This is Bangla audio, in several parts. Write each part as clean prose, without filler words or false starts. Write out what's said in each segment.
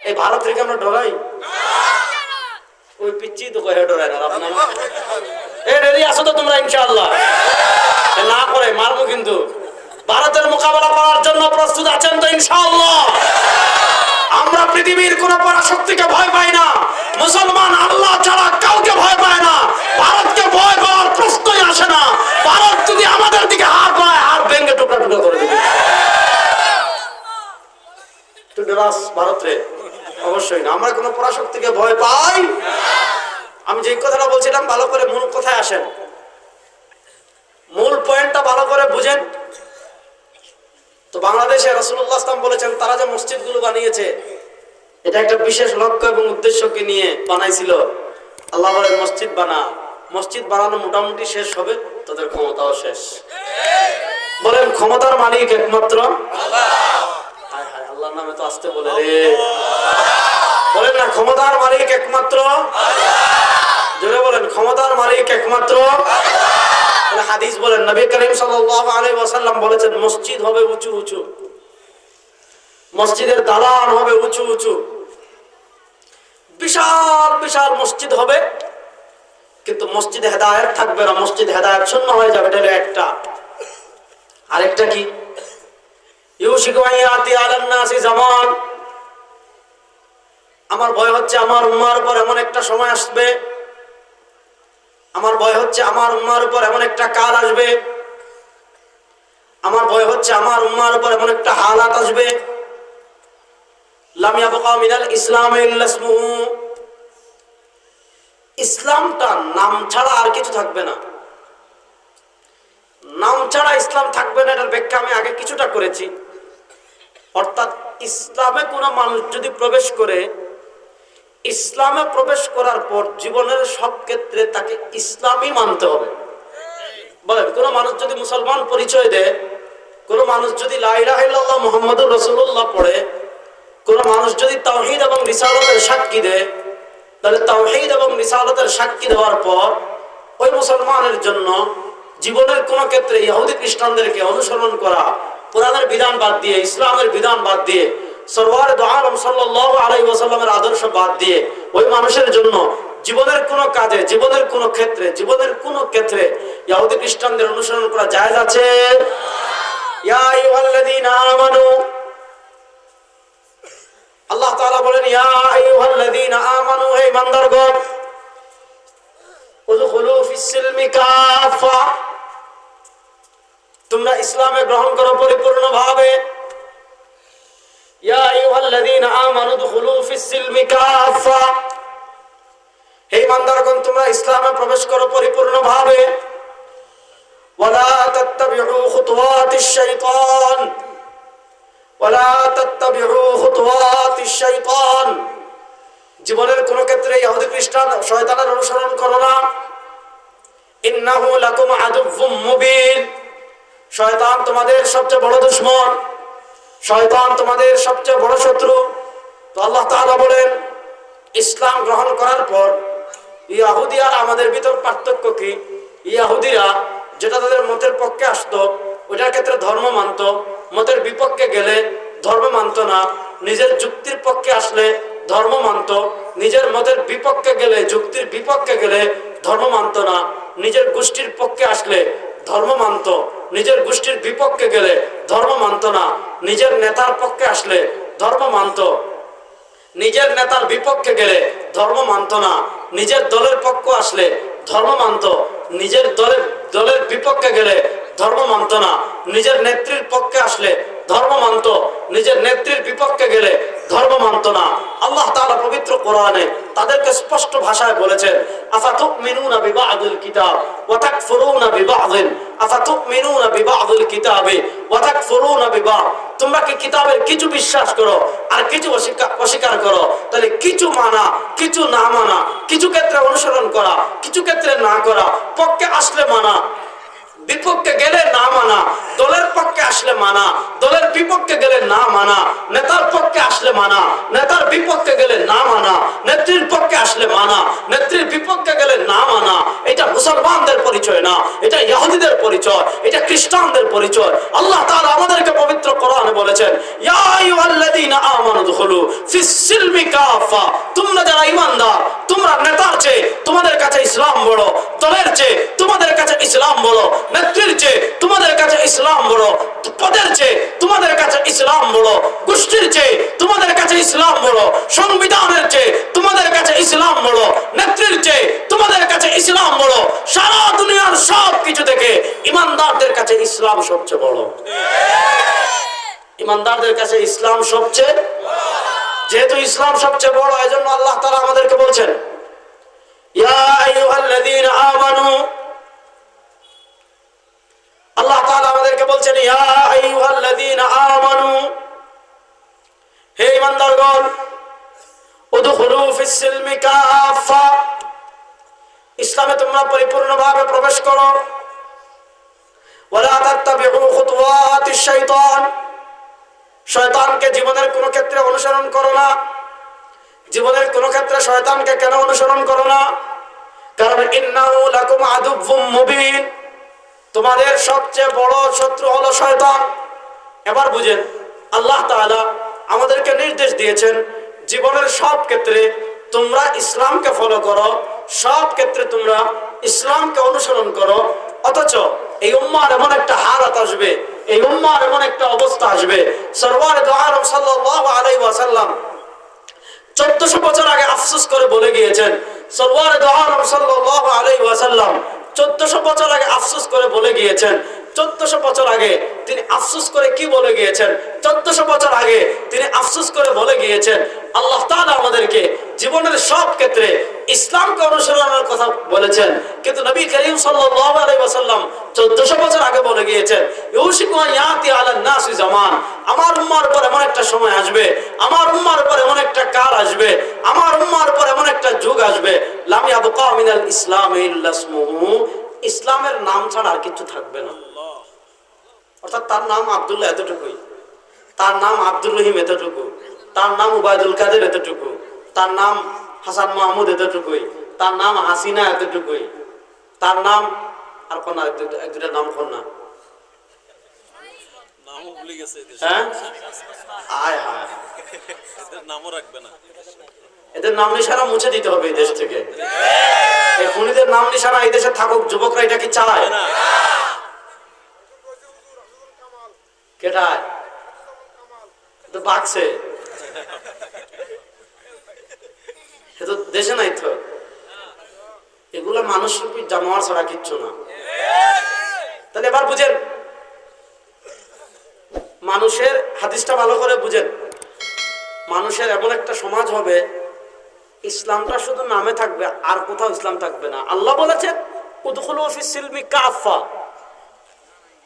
এই ভারত থেকে আমরা ডরাই? ওই পিচ্ছি তো কয়ে ডরায় না আপনার। রেডি আছো তো তোমরা ইনশাআল্লাহ? না করে মারবো কিন্তু। ভারতের মোকাবেলা করার জন্য প্রস্তুত আছেন তো ইনশাআল্লাহ? আমরা পৃথিবীর কোন পরাশক্তিকে ভয় পাই না। মুসলমান আল্লাহ ছাড়া কাউকে ভয় পায় না। ভারতকে ভয় পাওয়ার প্রশ্নই আসে না। ভারত যদি আমাদের দিকে হাত পায়, হাত ভেঙে টুকরা টুকরা করে দিবে। তুই ডরাস ভারত রে? অবশ্যই না। আমরা কোন পরাশক্তিকে ভয় পাই। আমি যে কথাটা বলছিলাম ভালো করে মূল কথায় আসেন, মূল পয়েন্টটা ভালো করে বুঝেন। তো বাংলাদেশে রাসূলুল্লাহ সাল্লাল্লাহু আলাইহি ওয়াসাল্লাম বলেছেন তারা যে মসজিদগুলো বানিয়েছে এটা একটা বিশেষ লক্ষ্য এবং উদ্দেশ্যকে নিয়ে বানাইছিল। আল্লাহ বলেন মসজিদ বানা। মসজিদ বানানো মোটামুটি শেষ হবে, তাদের ক্ষমতাও শেষ। বলেন ক্ষমতার মালিক একমাত্র আল্লাহ। হায় হায়, আল্লাহর নামে তো আসতে বলে রে। বলেন না ক্ষমতার মালিক একমাত্র আল্লাহ। জোরে বলেন ক্ষমতার মালিক একমাত্র আল্লাহ। হাদিস বলেন নবী করিম সাল্লাল্লাহু আলাইহি ওয়াসাল্লাম বলেছেন মসজিদ হবে উঁচু উঁচু, মসজিদের দালান হবে উঁচু উঁচু, বিশাল বিশাল মসজিদ হবে, কিন্তু মসজিদে হেদায়েত থাকবে না, মসজিদ হেদায়েত শূন্য হয়ে যাবে। এটা একটা। আরেকটা কি? ইউশিকু আয়াতি আলান নাসি জামান। আমার ভয় হচ্ছে আমার উম্মার উপর এমন একটা সময় আসবে, আমার ভয় হচ্ছে আমার উম্মার উপর এমন একটা কাল আসবে, আমার ভয় হচ্ছে আমার উম্মার উপর এমন একটা হালাত আসবে, লাম ইয়াবকা মিনাল ইসলাম ইল্লা ইসমুহু। ইসলামটা নাম ছাড়া আর কিছু থাকবে না। নাম ছাড়া ইসলাম থাকবে না, এটার ব্যাখ্যা আমি আগে কিছুটা করেছি। অর্থাৎ ইসলামে কোন মানুষ যদি প্রবেশ করে, ইসলামে প্রবেশ করার পর জীবনের সব ক্ষেত্রে তাকে ইসলামই মানতে হবে। বলেন কোন মানুষ যদি মুসলমান পরিচয় দেয়, কোন মানুষ যদি লা ইলাহা ইল্লাল্লাহ মুহাম্মাদুর রাসূলুল্লাহ পড়ে, কোন মানুষ যদি তাওহীদ এবং রিসালাতের সাক্ষী দেয়, তাহলে তাওহীদ এবং রিসালাতের সাক্ষী দেওয়ার পর ওই মুসলমানের জন্য জীবনের কোন ক্ষেত্রে ইহুদি খ্রিস্টানদেরকে অনুসরণ করা, কোরআনের বিধান বাদ দিয়ে, ইসলামের বিধান বাদ দিয়ে, সরওয়ারে দু আলম সাল্লাল্লাহু আলাইহি ওয়াসাল্লামের আদর্শ বাদ দিয়ে ওই মানুষের জন্য জীবনের কোন কাজে, জীবনের কোন ক্ষেত্রে, জীবনের কোন ক্ষেত্রে ইহুদি খ্রিস্টানদের অনুসরণ করা জায়েজ আছে? ইয়া আইয়ুহাল্লাযীনা আমানু, আল্লাহ তাআলা বলেন ইয়া আইয়ুহাল্লাযীনা আমানু, হে ইমানদারগণ, উদখুলু ফিস-সিলমি কাফা, তোমরা ইসলামে গ্রহণ করো পরিপূর্ণভাবে। ইয়া আইয়ুহাল্লাযীনা আমানু উদখুলু ফিস-সিলমি কাফা, হে ইমানদারগণ তোমরা ইসলামে প্রবেশ করো পরিপূর্ণভাবে। ওয়ালা তাত্তাবিউ খুতুওয়াতিশ শাইতান, ওয়ালা তাত্তাবিউ খুতুওয়াতিশ শাইতান, জীবনের কোন ক্ষেত্রে ইহুদি খ্রিস্টান শয়তানের অনুসরণ করো না। ইন্নাহু লাকুম আদুউম মুবিন, শয়তান তোমাদের সবচেয়ে বড় দুশমন, শয়তান তোমাদের সবচেয়ে বড় শত্রু। তো আল্লাহ তাআলা বলেন ইসলাম গ্রহণ করার পর ইহুদি আর আমাদের ভিতর পার্থক্য কি? ইহুদিরা যেটা তাদের মতের পক্ষে আসতো ওটার ক্ষেত্রে ধর্ম মানত, মতের বিপক্ষে গেলে ধর্ম মানত না, নিজের যুক্তির পক্ষে আসলে ধর্ম মানত, নিজের মতের বিপক্ষে গেলে, যুক্তির বিপক্ষে গেলে ধর্ম মানত না, নিজের গোষ্ঠীর পক্ষে আসলে ধর্ম মানত, নিজের গোষ্ঠীর বিপক্ষে গেলে ধর্ম মানত না, নিজের নেতার পক্ষে আসলে ধর্ম মানত, নিজের নেতার বিপক্ষে গেলে ধর্ম মানত না, নিজের দলের পক্ষ আসলে ধর্ম মানত, নিজের দলের বিপক্ষে গেলে ধর্ম মানত না, নিজের নেত্রীর পক্ষে আসলে ধর্ম মানত, নিজের নেত্রীর বিপক্ষে গেলে ধর্ম মানত না। আল্লাহ তাআলা পবিত্র কোরআনে তাদেরকে স্পষ্ট ভাষায় বলেছেন আফাতুমিনুনা বিবা'দিল কিতাব ওয়া তাকফুরুনা বিবা'দিন, আফাতুমিনুনা বিবা'দিল কিতাবি ওয়া তাকফুরুনা বিবা'দ, তোমরা কি কিতাবের কিছু বিশ্বাস করো আর কিছু অস্বীকার করো? তাহলে কিছু মানা, কিছু না মানা, কিছু ক্ষেত্রে অনুসরণ করা, কিছু ক্ষেত্রে না করা, পক্ষে আসলে মানা, বিপক্ষে গেলে না মানা, দলের পক্ষে আসলে মানা, দলের বিপক্ষে গেলে না মানা, নেতার পক্ষে আসলে মানা, নেতার বিপক্ষে গেলে না মানা, নেত্রীর পক্ষে আসলে মানা, নেত্রীর বিপক্ষে গেলে না মানা। এটা মুসলমানদের পরিচয় না, এটা ইহুদিদের পরিচয়, এটা খ্রিস্টানদের পরিচয়। আল্লাহ তাআলা আমাদেরকে পবিত্র কোরআনে বলেছেন, ইয়া আইয়ুহাল্লাযীনা আমানু দুখুলু ফিস-সিলমি কাফা, তোমরা যারা ঈমানদার, তোমরা নেতার চেয়ে তোমাদের কাছে ইসলাম বড়, দলের চেয়ে তোমাদের কাছে ইসলাম বড়, নেত্রীর চেয়ে তোমাদের কাছে ইসলাম বড়, পদের চেয়ে তোমাদের কাছে ইসলাম বড়, গোষ্ঠীর চেয়ে তোমাদের কাছে ইসলাম বড়, সংবিধানের চেয়ে তোমাদের কাছে ইসলাম বড়, নেত্রীর চেয়ে তোমাদের কাছে ইসলাম বড়। সারা দুনিয়ার সব কিছু থেকে ঈমানদারদের কাছে ইসলাম সবচেয়ে বড়। ঈমানদারদের কাছে ইসলাম সবচেয়ে, যেহেতু ইসলাম সবচেয়ে বড়, এজন্য আল্লাহ তাআলা আমাদেরকে বলছেন, ইয়া আইয়ুহাল্লাযীনা আমানু, আল্লাহ তাআলা আমাদেরকে বলছেন, ইয়া আইয়ুহাল্লাযীনা আমানু, হে ঈমানদারগণ, উদখুলু ফিস-সিলমি কাফা, ইসলামে তোমরা পরিপূর্ণভাবে প্রবেশ করো। ওয়ালা তাত্তাবিউ খুতুওয়াতিশ শাইতান, শয়তানকে জীবনের কোন ক্ষেত্রে অনুসরণ করো না। জীবনের কোন ক্ষেত্রে শয়তানকে কেন অনুসরণ করো না? কারণ ইন্নাহু লাকুম আদুউম মুবিন, তোমাদের সবচেয়ে বড় শত্রু হলো শয়তান। এবার বুঝেন, আল্লাহ তাআলা আমাদেরকে নির্দেশ দিয়েছেন জীবনের সব ক্ষেত্রে তোমরা ইসলামকে ফলো করো, সব ক্ষেত্রে তোমরা ইসলামকে অনুসরণ করো। অথচ এই উম্মার এমন একটা হালাত আসবে, এই উম্মার এমন একটা অবস্থা আসবে, সরওয়ারে দো আলম সাল্লাল্লাহু আলাইহি ওয়াসাল্লাম 1400 বছর আগে আফসোস করে বলে গিয়েছেন। সরওয়ারে দো আলম সাল্লাল্লাহু আলাইহি ওয়াসাল্লাম 1400 বছর আগে আফসোস করে বলে গিয়েছেন। 1400 বছর আগে তিনি আফসোস করে কি বলে গিয়েছেন? 1400 বছর আগে তিনি আফসোস করে বলে গিয়েছেন, আল্লাহ তাআলা আমাদেরকে জীবনের সব ক্ষেত্রে ইসলামকে অনুসরণের কথা বলেছেন, কিন্তু নবী করিম সাল্লাল্লাহু আলাইহি ওয়াসাল্লাম 1400 বছর আগে বলে গিয়েছেন, ইউশিকু আন ইয়াতি আলান নাসি জামান, আমার উম্মার উপর এমন একটা সময় আসবে, আমার উম্মার উপর এমন একটা কাল আসবে, আমার উম্মার উপর এমন একটা যুগ আসবে, লাম ইয়াবকা মিনাল ইসলাম ইল্লা ইসমুহু, ইসলামের নাম ছাড়া আর কিছু থাকবে না। অর্থাৎ তার নাম আব্দুল্লাহ এতটুকুই, তার নাম আব্দুর রহিম এতটুকু, তার নাম উবায়দুল কাদের এতটুকু, তার নাম হাসান মাহমুদ এতটুকুই, তার নাম হাসিনা এতটুকুই, তার নাম আর কোন এক দুটা নাম কোন না, নামও ভুলে গেছে। হ্যাঁ, আয় হায়, এদের নামও রাখবে না, এদের নাম নিশানা মুছে দিতে হবে এই দেশ থেকে। এই খুনিদের নাম নিশানা এই দেশে থাকুক, যুবকরা এটা কি চায় না? কেটায় তো বাকছে, তো দেশে নাই তো, এগুলো মানুষ রূপী জানোয়ার ছাড়া কিচ্ছু না। তাহলে এবার বুঝেন, মানুষের হাদিসটা ভালো করে বুঝেন, মানুষের এমন একটা সমাজ হবে ইসলামটা শুধু নামে থাকবে, আর কোথাও ইসলাম থাকবে না। আল্লাহ বলেছেন উদখুলু ফিস-সিলমি কাফা,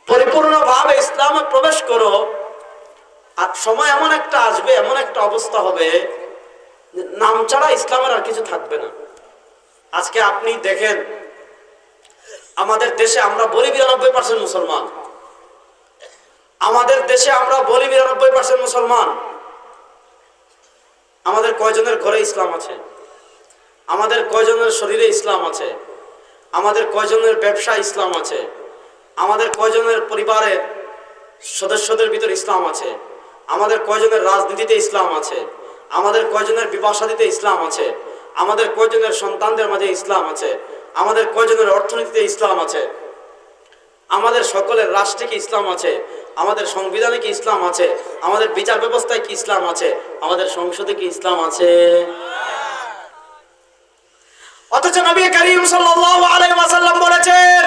পরিপূর্ণভাবে ইসলামে প্রবেশ করো। আর সময় এমন একটা আসবে, এমন একটা অবস্থা হবে নাম ছাড়া ইসলামের আর কিছু থাকবে না। আজকে আপনি দেখেন, আমাদের দেশে আমরা বলি 92% মুসলমান, আমাদের দেশে আমরা বলি 92% মুসলমান। আমাদের কয়জনের ঘরে ইসলাম আছে? আমাদের কয়জনের শরীরে ইসলাম আছে? আমাদের কয়জনের ব্যবসা ইসলাম আছে? আমাদের কয়জনের পরিবারের সদস্যদের ভিতর ইসলাম আছে? আমাদের কয়জনের রাজনীতিতে ইসলাম আছে? আমাদের কয়জনের বিবাহ শাদীতে ইসলাম আছে? আমাদের কয়জনের সন্তানদের মাঝে ইসলাম আছে? আমাদের কয়জনের অর্থনীতিতে ইসলাম আছে? আমাদের সকলের রাষ্ট্রে কি ইসলাম আছে? আমাদের সংবিধানে কি ইসলাম আছে? আমাদের বিচার ব্যবস্থায় কি ইসলাম আছে? আমাদের সংসদে কি ইসলাম আছে? অথচ নবী করিম সাল্লাল্লাহু আলাইহি ওয়াসাল্লাম বলেছেন,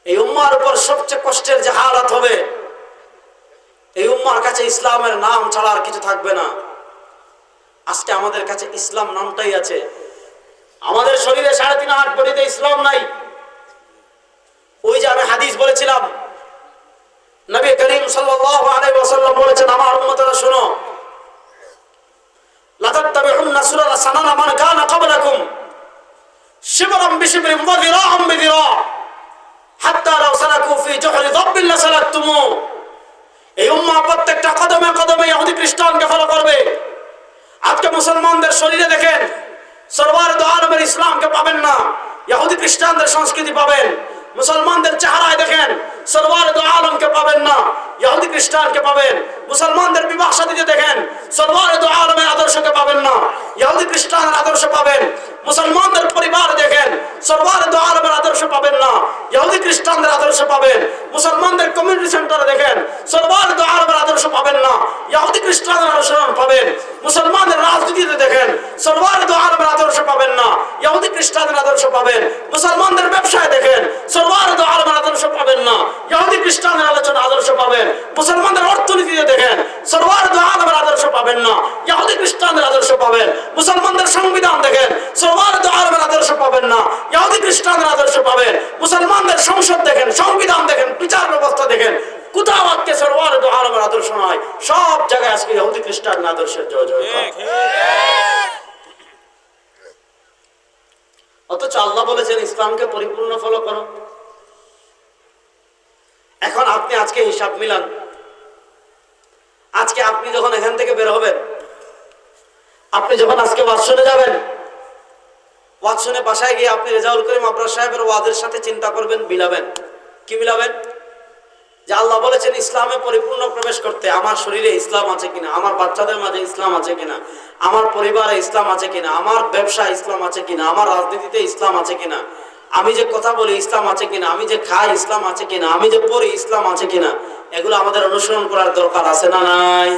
এই উম্মার উপর সবচেয়ে কষ্টের যে হালাত হবে, এই উম্মার কাছে ইসলামের নাম ছাড়া আর কিছু থাকবে না। আজকে আমাদের কাছে ইসলাম নামটাই আছে, আমাদের শরীরে 3.5 বডিতে ইসলাম নাই। ওই যে আমি হাদিস বলেছিলাম, নবী করিম সাল্লাল্লাহু আলাইহি ওয়াসাল্লাম বলেছেন, আমার উম্মতরা শুনো, লা তাত্তাবিউন্না সুনানা সানানা মান কানা ক্বাবলাকুম শিবরাম বিশিবরিন ওয়া যিরাআম বিযিরা হাত্তা লাউ সালাকু ফি জুহরি যাব্বিন লাসালাকতুমু। এই উম্মাহ প্রত্যেকটা কদমে কদমে ইহুদি খ্রিস্টানকে ফলো করবে। আজকে মুসলমানদের শরীরে দেখেন সরওয়ার দু আলমের ইসলামকে পাবেন না, ইহুদি খ্রিস্টানদের সংস্কৃতি পাবেন। মুসলমানদের চেহারায় দেখেন, সরওয়ার দু আলমকে পাবেন না, ইহুদি খ্রিস্টানকে পাবেন। মুসলমানদের বিবাহ শাদীতে দেখেন, সরওয়ার দু আলমের আদর্শকে পাবেন না, ইহুদি খ্রিস্টানের আদর্শ পাবেন। মুসলমানদের পরিবার দেখেন, সরওয়ার দু আলমের আদর্শ পাবেন না, ইহুদি খ্রিস্টানদের আদর্শ পাবেন। মুসলমানদের কমিউনিটি সেন্টারে দেখেন, সরওয়ার দু আলমের আদর্শ পাবেন না, ইহুদি খ্রিস্টানের অনুসরণ পাবেন। মুসলমানদের রাজনীতিতে দেখেন, সরওয়ার দু আলমের আদর্শ পাবেন না, ইহুদি খ্রিস্টানের আদর্শ পাবেন। মুসলমানদের ব্যবসায় দেখেন, সরওয়ার দু আলমের আদর্শ পাবেন না, ইহুদি খ্রিস্টানের আদর্শ পাবেন। মুসলমানদের অর্থনীতিতে দেখেন, সরওয়ার দু আলমের আদর্শ পাবেন না, ইহুদি খ্রিস্টানের আদর্শ পাবেন। মুসলমানদের সংবিধান দেখেন, সরওয়ার দু আলমের আদর্শ পাবেন না, ইহুদি খ্রিস্টানের আদর্শ পাবেন। মুসলমানদের সংসদ দেখেন, সংবিধান দেখেন, বিচার ব্যবস্থা দেখেন, কোথাও আজকে সরওয়ার দু আলমের আদর্শ নয়, সব জায়গায় আজকে ইহুদি খ্রিস্টানের আদর্শের জয় জয়কার। অথচ আল্লাহ বলেছেন ইসলামকে পরিপূর্ণ ফলো করো। এখন আপনি আজকে হিসাব মিলান, আজকে আপনি যখন এখান থেকে বের হবেন, আপনি যখন আজকে ওয়াজ শুনে যাবেন, ওয়াজ শুনে বাসায় গিয়ে আপনি রেজাউল করিম আবরার সাহেবের ওয়াজের সাথে চিন্তা করবেন, মিলাবেন। কি মিলাবেন? যে আল্লাহ বলেছেন ইসলামে পরিপূর্ণ প্রবেশ করতে আমার শরীরে ইসলাম আছে কিনা, আমার বাচ্চাদের মাঝে ইসলাম আছে কিনা, আমার পরিবারে ইসলাম আছে কিনা, আমার ব্যবসায় ইসলাম আছে কিনা, আমার রাজনীতিতে ইসলাম আছে কিনা, আমি যে কথা বলি ইসলাম আছে কিনা, আমি যে খাই ইসলাম আছে কিনা, আমি যে পড়ি ইসলাম আছে কিনা, এগুলো আমাদের অনুসরণ করার দরকার আছে না নাই?